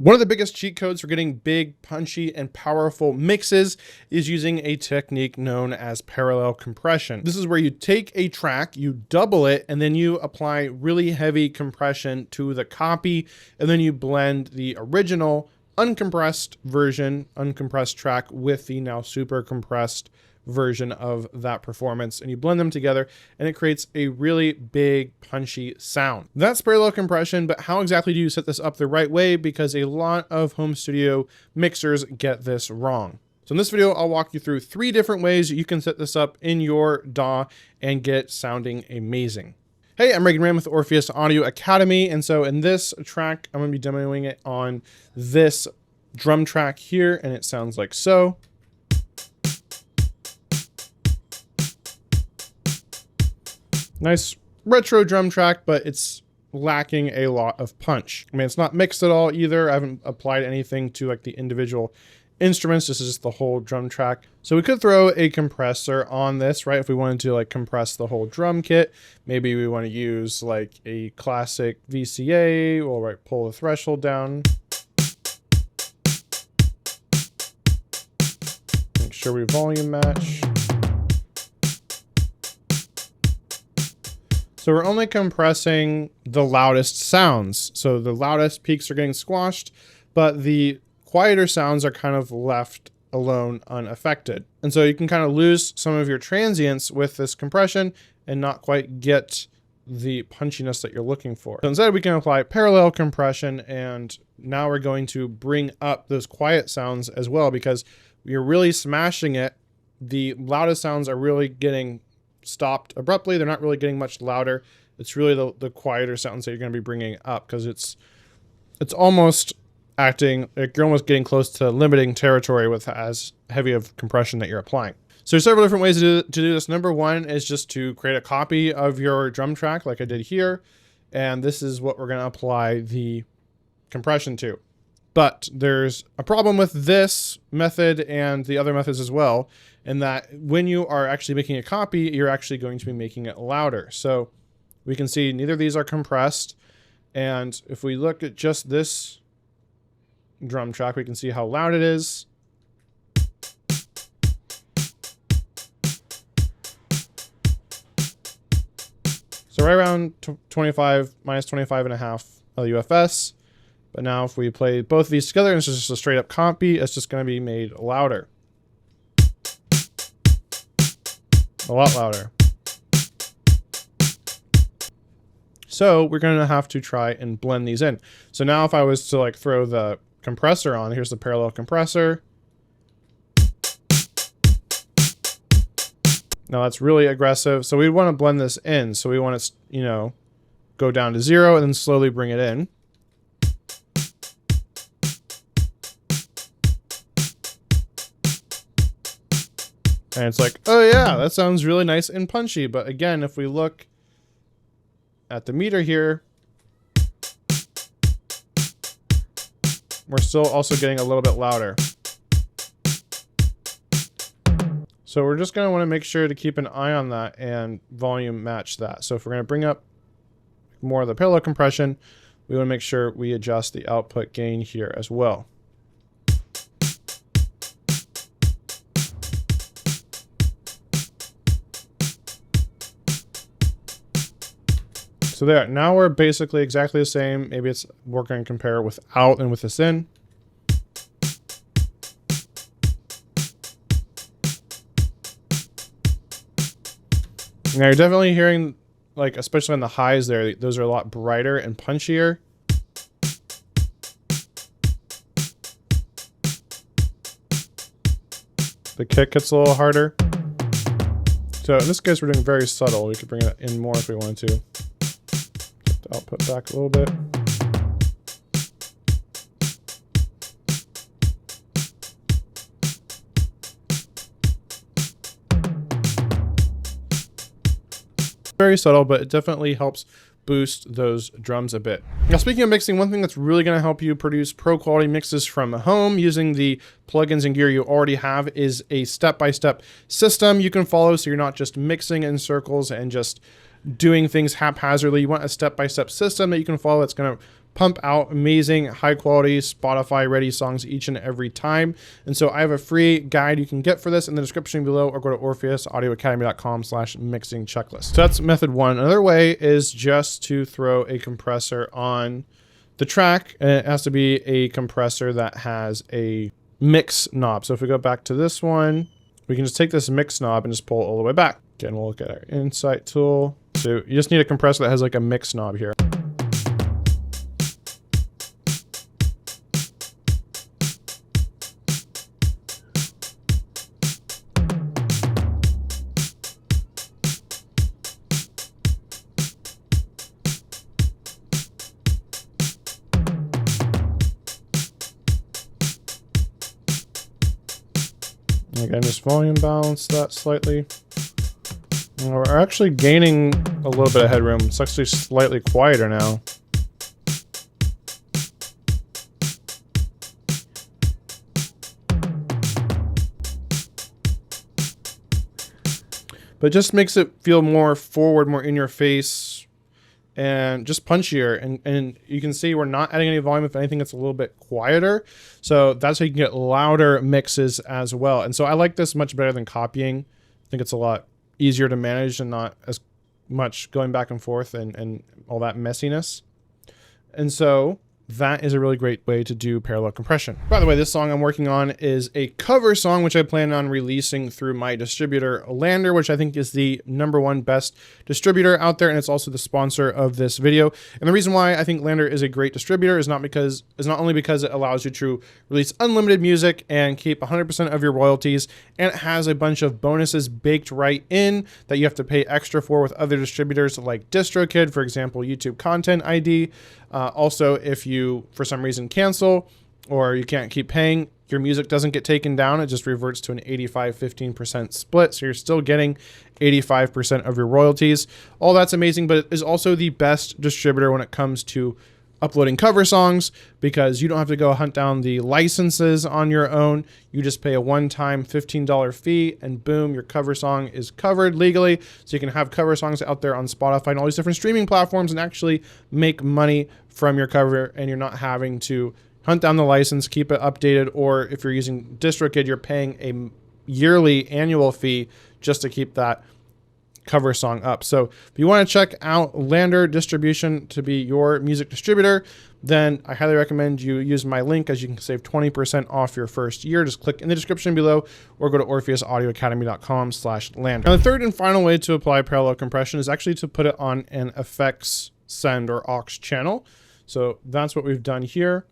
One of the biggest cheat codes for getting big, punchy, and powerful mixes is using a technique known as parallel compression. This is where you take a track, you double it, and then you apply really heavy compression to the copy, and then you blend the original uncompressed version, uncompressed track, with the now super compressed version of that performance, and you blend them together and it creates a really big punchy sound. That's parallel compression, but how exactly do you set this up the right way? Because a lot of home studio mixers get this wrong. So in this video, I'll walk you through 3 different ways you can set this up in your DAW and get sounding amazing. Hey, I'm Reagan Ram with Orpheus Audio Academy, and so in this track, I'm going to be demoing it on this drum track here, and it sounds like so. Nice retro drum track, but it's lacking a lot of punch. I mean, it's not mixed at all either. I haven't applied anything to like the individual instruments. This is just the whole drum track. So we could throw a compressor on this, right? If we wanted to like compress the whole drum kit, maybe we want to use like a classic VCA, or right, pull the threshold down. Make sure we volume match. So we're only compressing the loudest sounds. So the loudest peaks are getting squashed, but the quieter sounds are kind of left alone unaffected. And so you can kind of lose some of your transients with this compression and not quite get the punchiness that you're looking for. So instead we can apply parallel compression, and now we're going to bring up those quiet sounds as well, because you're really smashing it. The loudest sounds are really getting stopped abruptly. They're not really getting much louder. It's really the quieter sounds that you're going to be bringing up, because it's almost acting like you're almost getting close to limiting territory with as heavy of compression that you're applying. So there's several different ways to do this. Number one is just to create a copy of your drum track like I did here, and this is what we're going to apply the compression to. But there's a problem with this method and the other methods as well, in that when you are actually making a copy, you're actually going to be making it louder. So we can see neither of these are compressed. And if we look at just this drum track, we can see how loud it is. So right around 25, minus 25.5 LUFS. But now if we play both of these together and it's just a straight up copy, it's just going to be made louder. A lot louder. So we're going to have to try and blend these in. So now if I was to like throw the compressor on, here's the parallel compressor. Now that's really aggressive. So we want to blend this in. So we want to, you know, go down to 0 and then slowly bring it in. And it's like, oh yeah, that sounds really nice and punchy. But again, if we look at the meter here, we're still also getting a little bit louder. So we're just going to want to make sure to keep an eye on that and volume match that. So if we're going to bring up more of the parallel compression, we want to make sure we adjust the output gain here as well. So there, now we're basically exactly the same. Maybe it's we're going to compare without and with this in. Now you're definitely hearing, like, especially on the highs there, those are a lot brighter and punchier. The kick gets a little harder. So in this case, we're doing very subtle. We could bring it in more if we wanted to. Get the output back a little bit. Very subtle, but it definitely helps boost those drums a bit. Now, speaking of mixing, one thing that's really going to help you produce pro quality mixes from home using the plugins and gear you already have is a step-by-step system you can follow, so you're not just mixing in circles and just doing things haphazardly. You want a step-by-step system that you can follow that's going to pump out amazing, high quality, Spotify ready songs each and every time. And so I have a free guide you can get for this in the description below, or go to orpheusaudioacademy.com/mixing checklist. So that's method one. Another way is just to throw a compressor on the track, and it has to be a compressor that has a mix knob. So if we go back to this one, we can just take this mix knob and just pull it all the way back. Again, we'll look at our insight tool. So you just need a compressor that has like a mix knob here. Again, just volume balance that slightly. We're actually gaining a little bit of headroom. It's actually slightly quieter now. But it just makes it feel more forward, more in your face, and just punchier. And you can see we're not adding any volume. If anything, it's a little bit quieter. So that's how you can get louder mixes as well. And so I like this much better than copying. I think it's a lot easier to manage and not as much going back and forth and all that messiness. And so that is a really great way to do parallel compression. By the way, this song I'm working on is a cover song, which I plan on releasing through my distributor, Lander, which I think is the #1 best distributor out there. And it's also the sponsor of this video. And the reason why I think Lander is a great distributor is not only because it allows you to release unlimited music and keep 100% of your royalties, and it has a bunch of bonuses baked right in that you have to pay extra for with other distributors like DistroKid, for example, YouTube Content ID. Also, if you, for some reason, cancel or you can't keep paying, your music doesn't get taken down. It just reverts to an 85-15% split. So you're still getting 85% of your royalties. All that's amazing, but it is also the best distributor when it comes to uploading cover songs, because you don't have to go hunt down the licenses on your own. You just pay a one-time $15 fee and boom, your cover song is covered legally. So you can have cover songs out there on Spotify and all these different streaming platforms and actually make money from your cover, and you're not having to hunt down the license, keep it updated, or if you're using DistroKid, you're paying a yearly annual fee just to keep that cover song up. So if you want to check out Lander Distribution to be your music distributor, then I highly recommend you use my link, as you can save 20% off your first year. Just click in the description below or go to orpheusaudioacademy.com/Lander. Now, the third and final way to apply parallel compression is actually to put it on an effects send or aux channel. So that's what we've done here.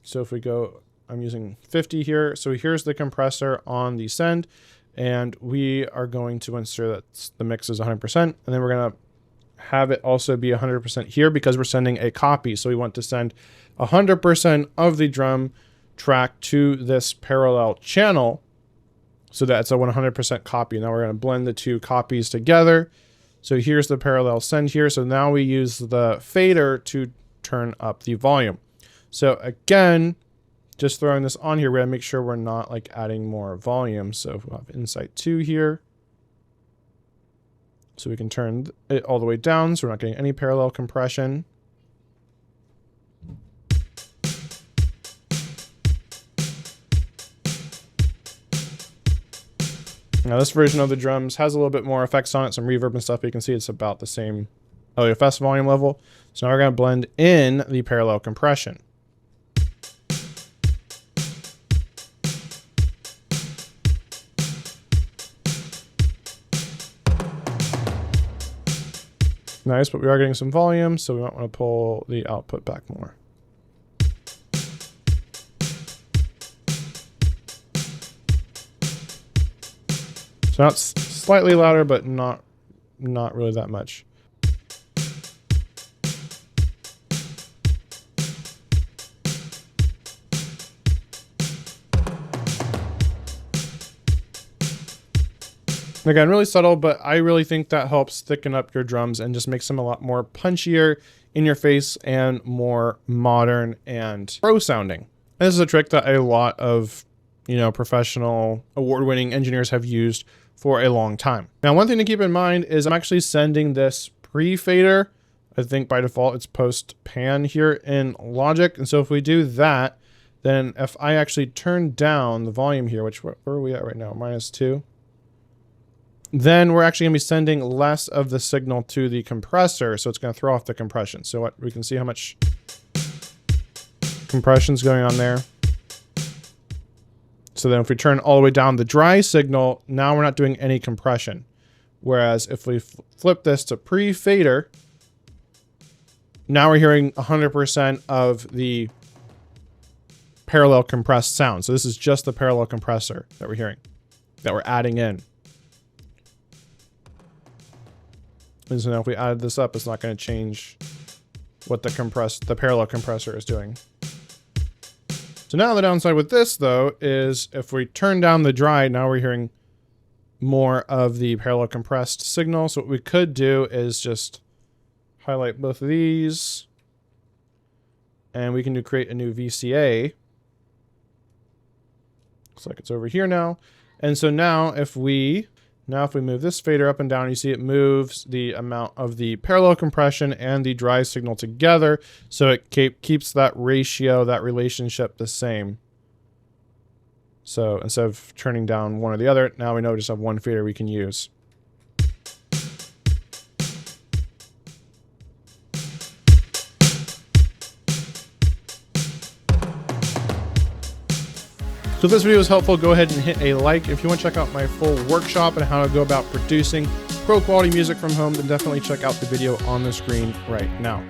So if we go, I'm using 50 here. So here's the compressor on the send. And we are going to ensure that the mix is 100%. And then we're going to have it also be 100% here because we're sending a copy. So we want to send 100% of the drum track to this parallel channel so that it's a 100% copy. Now we're going to blend the two copies together. So here's the parallel send here. So now we use the fader to turn up the volume. So again, just throwing this on here, we're gonna make sure we're not like adding more volume. So if we'll have Insight 2 here. So we can turn it all the way down so we're not getting any parallel compression. Now this version of the drums has a little bit more effects on it, some reverb and stuff, but you can see it's about the same LFS volume level. So now we're gonna blend in the parallel compression. Nice, but we are getting some volume, so we might want to pull the output back more. So now it's slightly louder, but not really that much. Again, really subtle, but I really think that helps thicken up your drums and just makes them a lot more punchier in your face and more modern and pro sounding. And this is a trick that a lot of, professional award-winning engineers have used for a long time. Now, one thing to keep in mind is I'm actually sending this pre-fader I think by default it's post pan here in Logic. And so if we do that, then if I actually turn down the volume here, which where are we at right now? -2. Then we're actually going to be sending less of the signal to the compressor, so it's going to throw off the compression. So what we can see how much compression's going on there. So then if we turn all the way down the dry signal, now we're not doing any compression. Whereas if we flip this to pre-fader, now we're hearing 100% of the parallel compressed sound. So this is just the parallel compressor that we're hearing, that we're adding in. And so now if we add this up, it's not going to change what the parallel compressor is doing. So now the downside with this, though, is if we turn down the dry, now we're hearing more of the parallel compressed signal. So what we could do is just highlight both of these, and we can create a new VCA. Looks like it's over here now. And so now if we move this fader up and down, you see it moves the amount of the parallel compression and the dry signal together. So it keeps that ratio, that relationship the same. So instead of turning down one or the other, now we know we just have one fader we can use. So if this video was helpful, go ahead and hit a like. If you want to check out my full workshop and how to go about producing pro quality music from home, then definitely check out the video on the screen right now.